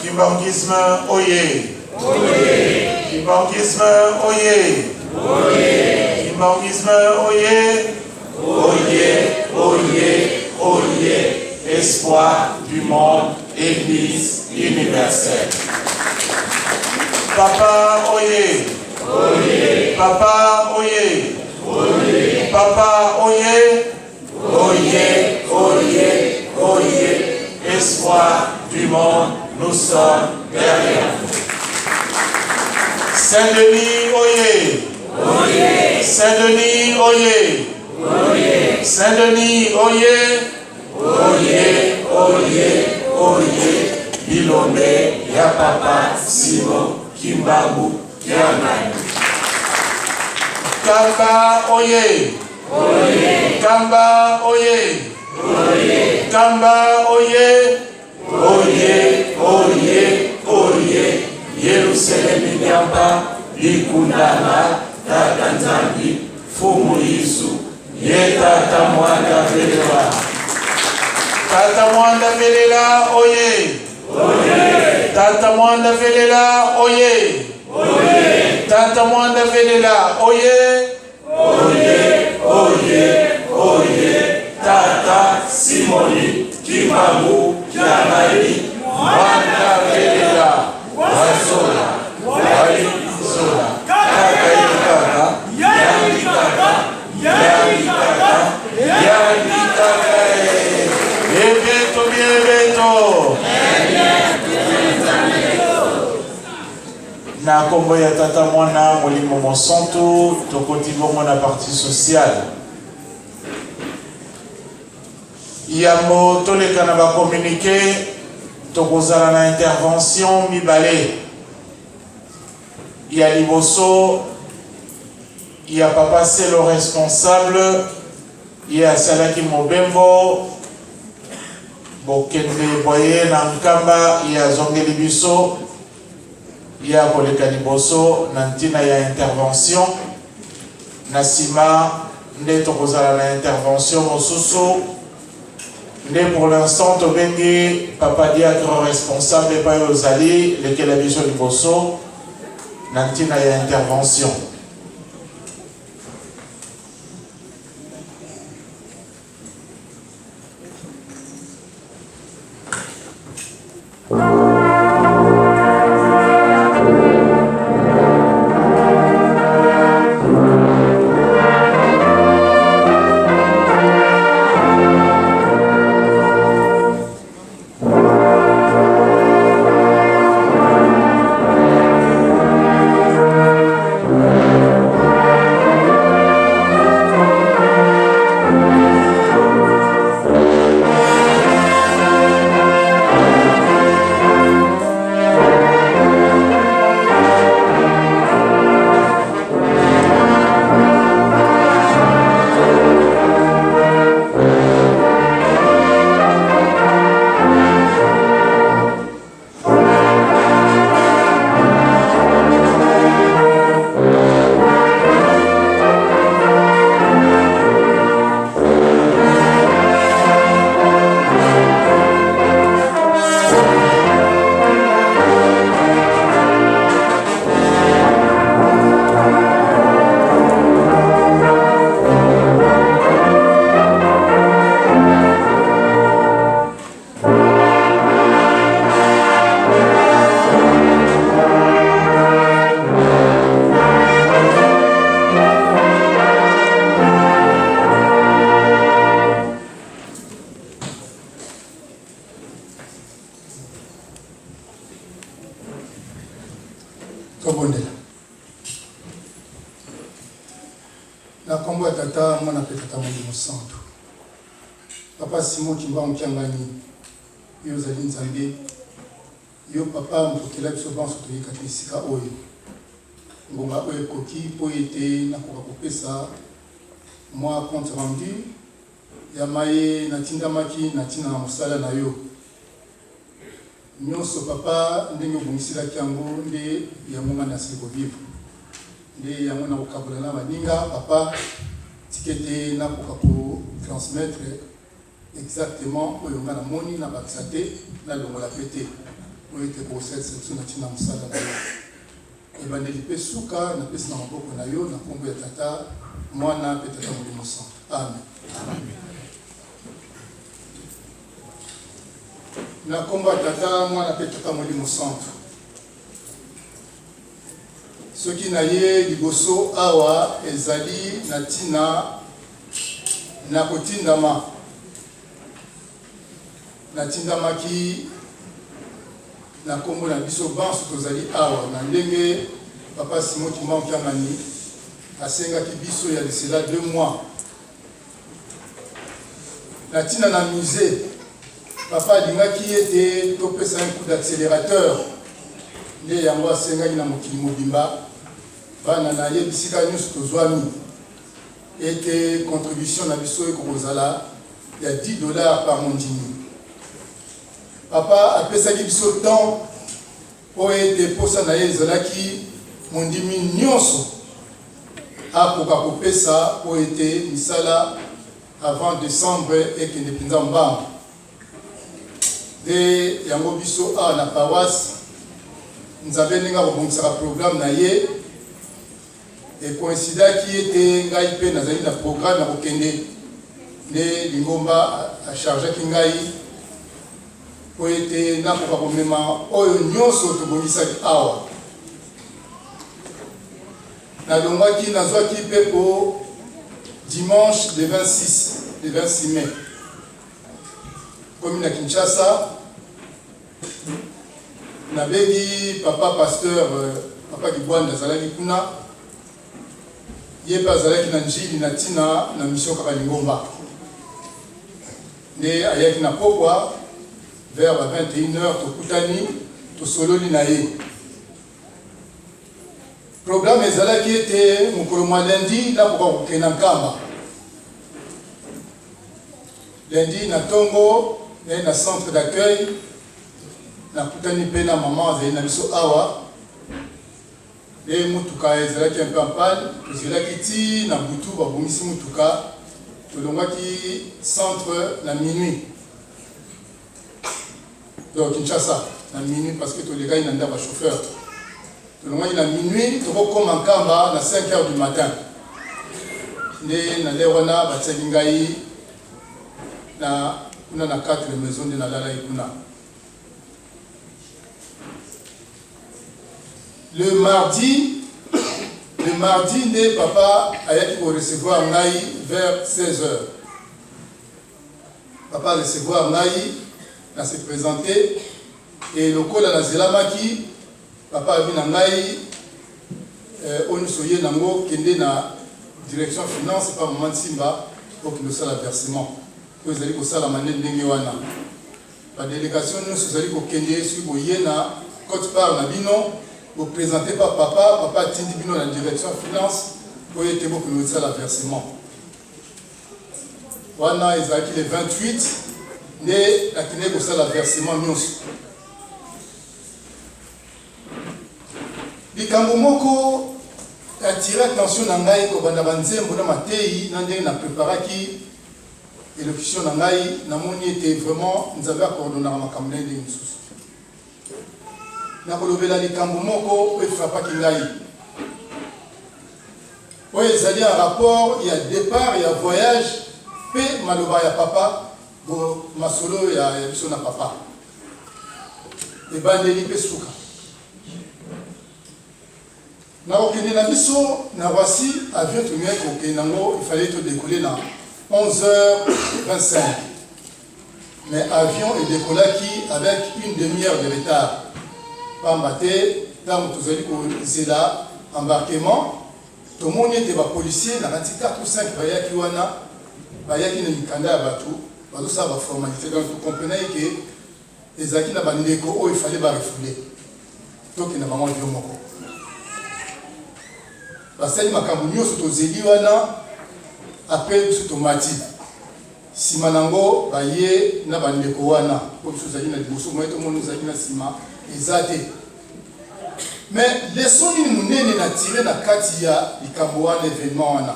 Kimbanguisme, oyez. Kimbanguisme, oyez. Kimbanguisme, oyez. Oyez. Espoir du monde, Église universelle. Papa, oyez. Papa, oyez. Papa, oyez. Oyez. Espoir du monde, nous sommes derrière vous. Saint-Denis, oyez. Saint-Denis, oyez. Saint-Denis, oyez. Bilomé, ya papa, Simon, Kimbangu, Kianani. Kamba, oyez. Kamba, oyez. Kamba, oyez. Yerusalemu nyamba, likundana, tata nzambi, fumu Yesu, ye tata mwanda velela. Tata mwanda velela, oyez. Tata mwanda velela, oyez. Tata mwanda velela, oyez. Tata Simoni, Kimbangu, Kianani, mwanda velela, wasola, walisola, kaka ikaka, Ebeto. Na kombo ya tata mwana molimo monsanto tokoti bongo na partie sociale yambo toleka na ba communiquer tokozala na intervention mibale ya liboso ya papa c'est le responsable ya salaki mobembo bokende boye na nkamba ya zongeli biso ya koleka liboso na ntina ya intervention na sima nde tokozala na intervention mosusu nde pour l'instant tobengi papa diacre responsable epai ozali lekela biso liboso na ntina ya intervention. Na kombo ya tata mwana pe tata molimo santo. Papa Simon Kimbangu Kiangani, yo zali nzambe, yo papa mpokela biso banso toyika esika oyo. Ngonga oyo koki po ete na koka kopesa mwa compte rendu ya maye na tindamaki na tina na mosala na yo. Nyonso papa ndenge obongiselaki yango nde yango nga nasili kovivre. Nde yango na kokabola na baninga papa tikete na koka ko transmettre exactement oyo nga na moni na bakisa te na longola pe te. oyo ete kosala sélection na ntina mosala na yo ebandeli mpe suka napesi na maboko na yo na nkombo ya tata mwana mpe tata molimo santo. Amen. Na nkombo ya tata mwana mpe tata molimo santo, soki na ye liboso awa ezali na ntina na kotindama, natindamaki na nkombo na biso banso tozali awa na ndenge papa Simon Kimbangu Kiangani asengaki biso ya lisela 2 mois na ntina na musée. Papa alingaki ete topesa un coup d'accélérateur nde yango asengaki na mokili mobimba bana na ye bisika nyonso tozwami ete contribution na biso ekokozala ya $10 par mondimi. Papa apesaki biso temps po ete posa na ye ezalaki mondimi nyonso akoka kopesa po ete misala avant décembre ekende mpenza mbanga. De yango biso awa na paroisse nzambe ndenge akobongisaka programme na ye ekoinsidaki ete ngai mpe nazali na programme ya kokende nde Lingomba achargeaki ngai po ete nakoka komema oyo nyonso tobongisaki awa. Nalongwaki nazwaki mpe po dimanche le 26 mai commune ya Kinshasa, nabengi papa pasteur papa Kibwanda azalaki kuna ye mpe azalaki na njili na ntina na mission kaka Lingomba nde ayaki na pokwa vers 21h tokutani tosololi na ye. Programme ezalaki ete mokolo mwa lundi nakoka kokenda Nkamba, lundi na ntongo na centre d'accueil nakutani mpe na mama azali na biso awa nde mutuka ezalaki un peu en panne, tozelaki ti na butu babongisi mutuka tolongwaki centre na minuit donc Kinshasa na minuit parce que tolekaki na ndako ya chauffeur. Tolongwaki na minuit tokokoma Nkamba na 5h du matin nde na lelo wana batiaki ngai na kuna na 4 maison de nalalaki kuna. Le mardi nde papa ayaki ko recevoir ngai vers 16h. Papa recevoir ngai na se présenter et lokola na zelamaki papa abi na ngai oni soye nango kende na direction finance par moment Simba pour que nous sala versement. Vous allez ko sala manene ndenge wana. La délégation nous allez ko kende sur boye na Côte part na bino vous présentez pas papa tindi bino la direction finance pour être pour que nous sala versement. Wana ezaki le 28 ne la kine ko sala versement nyonso. Likambo moko attirer attention na ngai ko banda banzembo na matei na ndenge na préparaki élocution na ngai na moni était vraiment nzambe akordonaka makambo na ndenge mosusu. Na kolobela likambo moko oyo efrapaki ngai oyo ezali un rapport ya départ ya voyage mpe maloba ya papa bo masolo ya biso na papa ebandeli mpe suka. Na okende na biso na Roissy avion tumie kokende nango il fallait te décoller na 11h25 mais avion est décollé avec une demi-heure de retard. Pamba te ntango tozali kozela embarquement tomoni ete bapolisier na kati 4 ou 5 bayaki wana bayaki na mikanda ya bato bazosala baformalité donc tocomprenai ke ezalaki na bandeko oyo ifale barefoule tokende bango avion moko basali makambo nyonso tozeli wana apres biso tomati nsima nango baye na bandeko wana po biso ozali na liboso moye tomoni ozali na nsima eza te mais leson nini monene na tire na kati ya likambo wana événement wana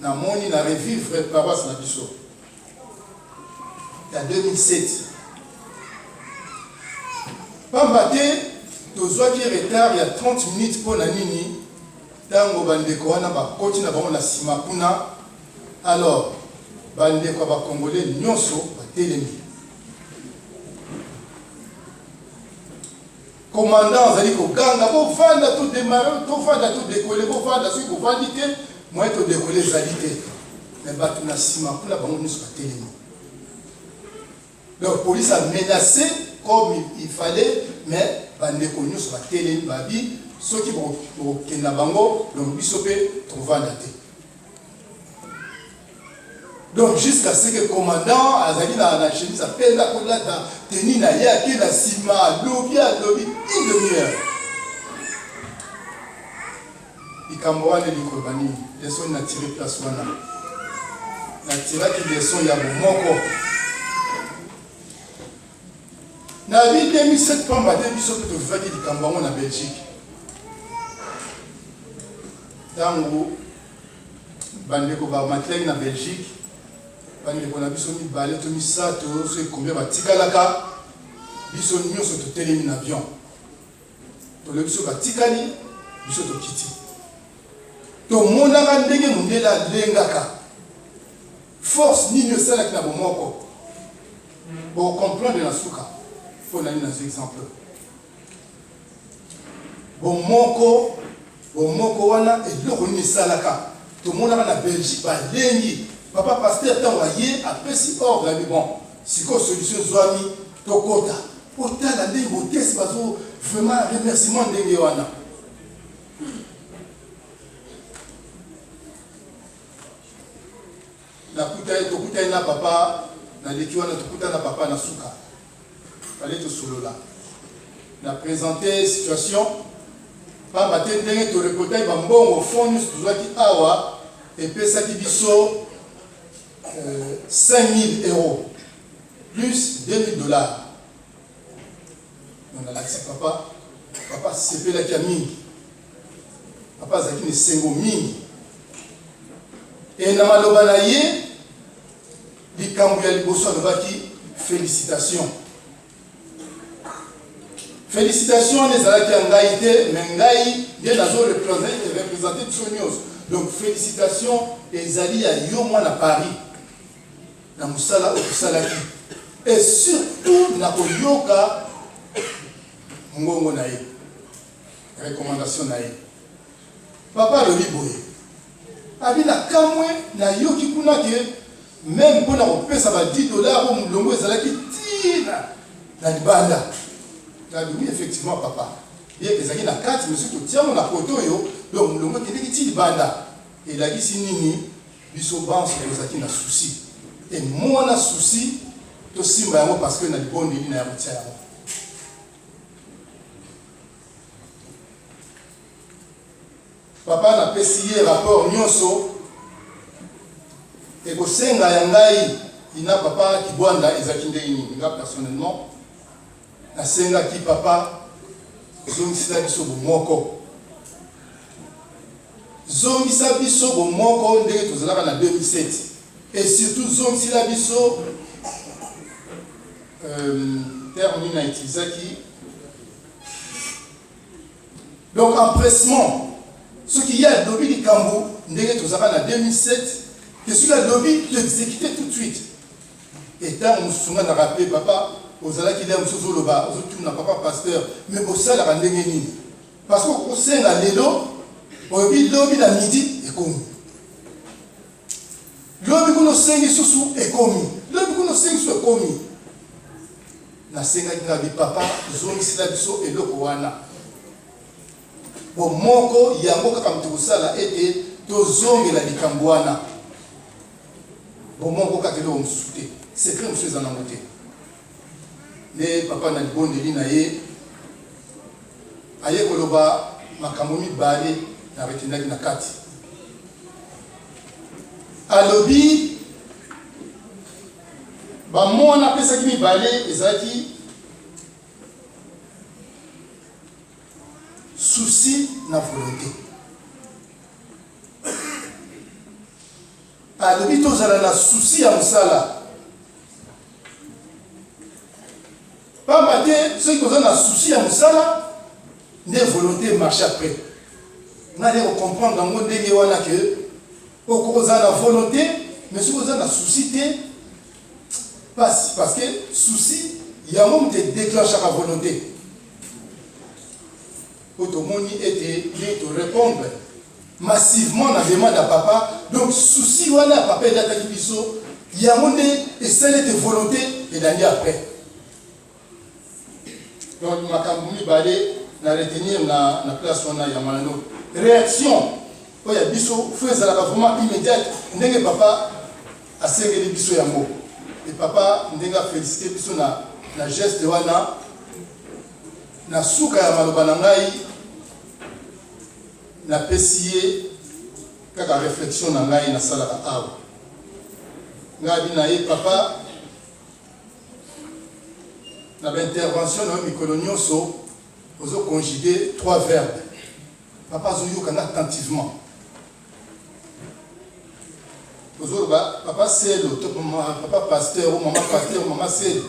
namoni na revivre paroisse na biso ya 2007 pamba te tozwaki retard ya 30 minutes mpo na nini ntango bandeko wana bakoti na bango na nsima kuna. Alors bandeko ya bakongole nyonso batelemi. Commandant azali koganga bovanda todemare tovanda todekole bovanda soki bovandi te moye todekole ezali te, mais bato na nsima kuna bango nyonso batelemi. Donc police a menacé comme il fallait, mais bandeko nyonso batelemi babi soki bokenda bango donc biso mpe tovanda te. Donc jusqu'à ce que le commandant azali na chemise apenda kolata teni na ye ake na nsima lobi une demi-heure. Likambo wana likoloba nini leson na tiré place wana natiraki leson ya bomoko na 2007 pamba te biso mpe tozwaki likambo yango na Belgique. Ntango bandeko bamakelaki na Belgique bandeko na biso mibale to misato soki combien batikalaka biso nyonso totelemi na avion tolobi biso batikali biso tokiti tomonaka ndenge mondele alengaka force nini osalaki na bomoko bocomprendre na suka mpo nani na zo exemple bomoko wana eloko nini esalaka tomonaka na Belgique balengi papa pasteur ntango aye apesi ordre abi bon sikoyo solution ezwami tokota otala ndenge botesi bazo vraiment remerciement ndenge wana. Tokutani na papa na leki wana tokutana na papa na suka fale tosolola na présenter situation pamba te ndenge toreportai bambongo fond nyonso tozwaki awa epesaki biso 5 000 € plus 2 000 $. On a l'accès papa sepelaki ya mingi papa azalaki na esengo mingi e na maloba na ye likambo ya liboso alobaki félicitation wana ezalaki ya ngai te mais ngai nde nazo représente biso nyonso. Donc félicitation ezali ya yo mwana Paris na mosala okosalaki et surtout na koyoka ngongo na ye recommandation na ye. Papa alobi boye abi na kamwe na yoki kuna ke même mpona kopesa ba $10 o mulongo ezalaki tina na libanda. Oui, effectivement papa ye ezalaki na kati mais soki totiango na poto oyo donc mulongo ekendeki ti libanda elakisi nini biso banso ezalaki na souci et mwana souci tosimba yango parce que na libondeli na ya kotia yango. Papa napesi ye rapport nyonso ekosenga ya ngai ina papa kibwanda ezalaki ndenge nini nga personnellement nasengaki papa zongisa biso bomoko zongisa biso bomoko ndenge tozalaka na 2007 et surtout zongisila biso terme nini na utilisaki donc empressement soki ye alobi likambo ndenge tozalaka na 2007 ke soki alobi toexécuter tout de suite et ntango mosusu nga na rappele papa ozalaki lea mosusu ozoloba ozotuna papa pasteur mais bosalaka ndenge nini parce que okosenga lelo oyebi lobi na midi ekomi lobi kuna osengi susu ekomi lobi kuna osengi susu ekomi nasengaki ngabi papa zongisila biso eloko wana bomoko yango kaka moto kosala ete tozongela likambo wana bomoko kaka eloko mosusu te secret mosusu eza nango te nde papa na libondeli na ye aye koloba makambo mibale na retendaki na kati alobi bamona apesaki mibale ezalaki souci na volonté alobi tozala na souci ya mosala pamba te ceux qui ont un souci à Moussala, ne volonté marcher après. On a comprendre dans le monde que au la volonté, mais si vous avez un souci, parce que souci, il y a un moment qui déclenche la volonté. Pour tout le monde te répondre massivement à la demande à papa. Donc, souci, on a papa et l'attaque biso, il y a un moment et celle de volonté et l'année après. Donc, ma campagne balé, na retenir la place où on a Yamanano. Réaction, il y a biso, faisait la vraiment immédiate. N'est papa a serré les biso yamo. Et papa n'a félicité biso na geste de wana na souka ya maloba na ngai na pesiye kaka réflexion na ngai na salaka awa. Ngai na ye papa na intervention na mikolo nyonso ozo conjuguer 3 verbes. Papa zo yoka attentivement. Papa c'est le papa pasteur, maman c'est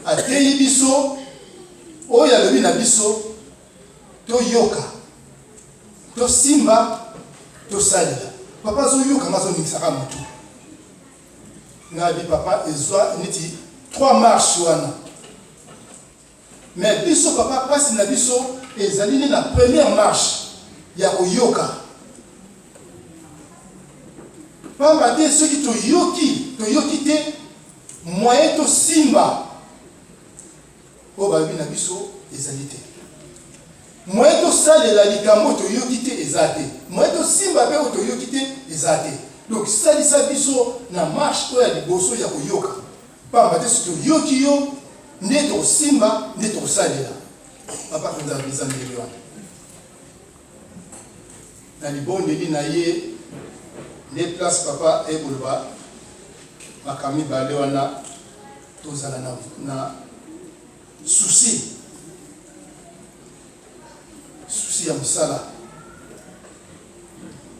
ateyi biso oya lebi na biso to yoka to simba to salela. Papa zo yoka mazo nikisaka mutu. Ngabi papa ezwa niti 3 marches wana. Mais biso papa passe na biso ezali na première marche ya koyoka. Papa te ceux qui to yoki te moyen to simba o babi na biso ezali te. Moyen to salela likambo to yoki te ezate. Moyen to simba pe to yoki te ezate. Donc salisa biso na marche to ya liboso ya koyoka. Papa te ceux to yoki yo ne to simba ne to salela. Papa konza bisa ndele wana. Na libondeli na ye ne place papa et bouleva makami balé wana tozala na souci ya musala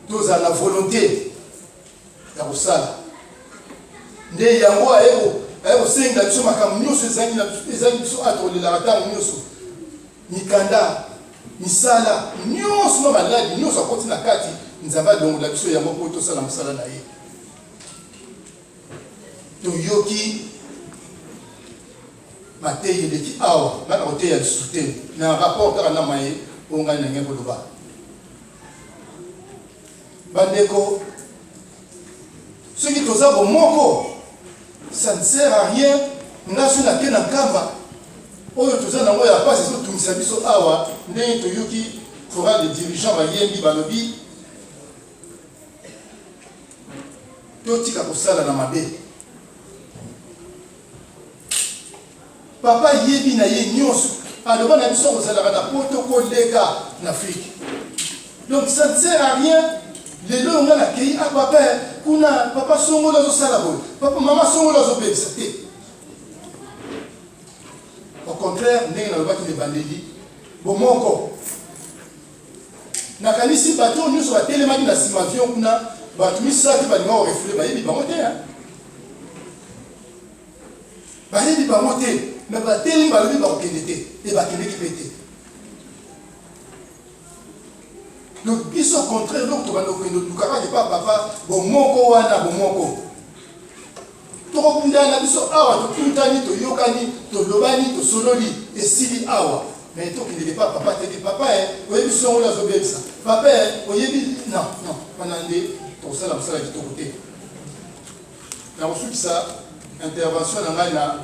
tozala na volonté ya kosala nde yango ayeko senga biso makambo nyonso ezangi biso atolelaka ntango nyonso mikanda misala nyonso no maladi nyonso akoti na kati nzambe adongola biso yango mpo tosala mosala na ye toyoki mateyi eleki awa ngana koteya lisusu te na rapport kaka na maye oyo ngai nange koloba bandeko soki toza bomoko ça ne sert à rien nga so nake na nkamba oyo toza nango ya pasi ezotungisa biso awa ndenge toyoki foral de dirigeant bayembi balobi totika kosala na mabe. Papa yebi na ye nyonso aloba na biso kozalaka na poto koleka na Afrique. Donc ça ne sert à rien lelo nga na kei a papa kuna papa songola azosala boye papa mama songola azobebisa te. Au contraire ndenge nalobaki nde bandeli bomoko nakanisi bato nyonso batelemaki na nsima avion kuna bato misaki balinga orefule bayebi bango te bayebi bango te mais batelemi balobi bakokende te e bakendeki mpe te. Donc biso au contraire donc tobanda kokende olukaka epa papa bomoko wana bomoko tokokundana biso awa tokutani toyokani tolobani tosololi esili awa mais tokendeke pa papa teke papa oyebi songola azobebisa papa oyebi non wana nde tokosala mosala kitoko te. nakosukisa intervention na ngai na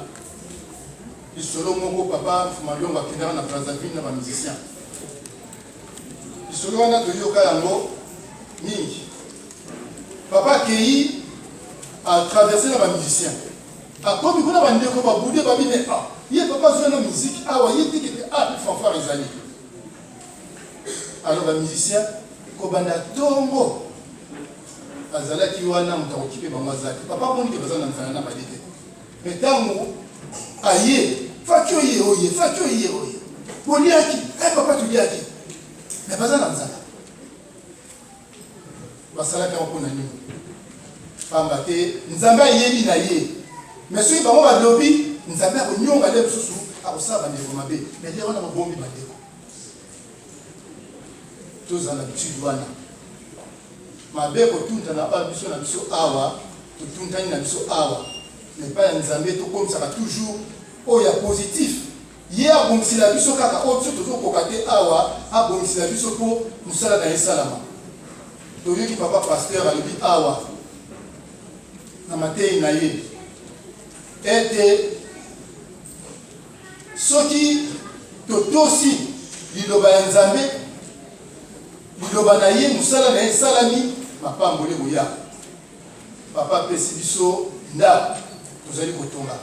lisolo moko papa Malongo akendaka na Brazzaville na bamusicien lisolo wana toyoka yango mingi. Papa akei atraverse na bamusicien akomi kuna bandeko babude babine ye papa azwa na musique awa ye tikete fanfare ezali alors bamusicien kobanda ntongo azalaki wana moto akokipe bango azalaki papa amoni ke baza na nzala na bali te me ntango aye faki oye boliaki papa toliaki me baza na nzala basalaki yango mpona nini pamba te nzambe ayebi na ye me soki bango balobi nzambe akonyonga nde mosusu akosala bandeko mabe mais lelo wana babombi bandeko tozala l'habitude wana mabe kotunta na biso awa totuntani na biso awa mais pas ya nzambe tokomisaka toujours oyo ya positif ye abongisela biso kaka oyo biso tozokoka te awa abongisela biso mpo mosala na ye esalama toyoki papa pasteur alobi awa na mateyi na ye ete soki totosi liloba ya nzambe liloba na ye mosala na ye esalami mapamboli boya papa apesi biso ndako tozali kotonga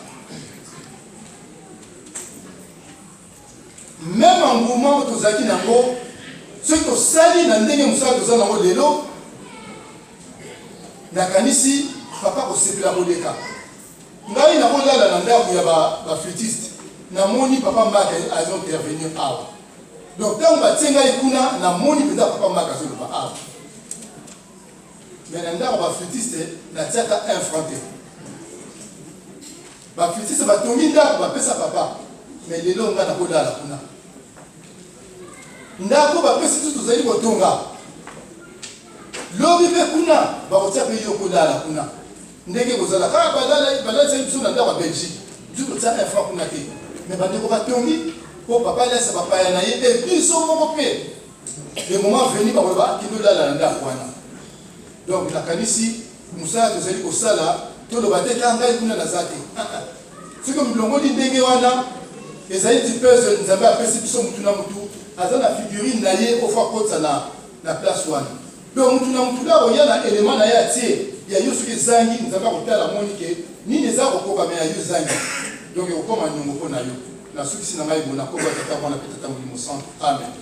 même engouement tozalaki nango soki tosali na ndenge mosala toza nango lelo nakanisi papa kosepela koleka ngai nakolala na ndako ya baflutiste namoni papa mbaka azointervenir awa donc ntango batie ngai kuna namoni mpenza papa mbaka azoloba awa mais na ndako baflutiste natiaka un franc te baflutiste batongi ndako bapesa papa mais lelo ngai nakolala kuna ndako bapesi tu tozali kotonga lobi mpe kuna bakotia mpe yo kolala kuna ndenge kozala kaka balalisa biso na ndako ya belgique biso totia un franc kuna te mais bandeko batongi mpo papa alesa bapaya na ye e biso moko mpe le moment veni bakoloba kindolala na ndako wana donc nakanisi mosala tozali kosala toloba te ka ngai kuna naza te soki milongoli ndenge wana ezali tipese nzambe apesi biso mutu na mutu aza na figurine na ye ofa kotisa na place wana donc mutu na mutu da oya na élément na ye atie ya yo soki ezangi nzambe akotala moni ke nini eza kokoka me ya yo ezangi donc ekokoma niongo mpo na yo nasukisi na ngai bona koba tata mwana mpe tata molimo centre amen.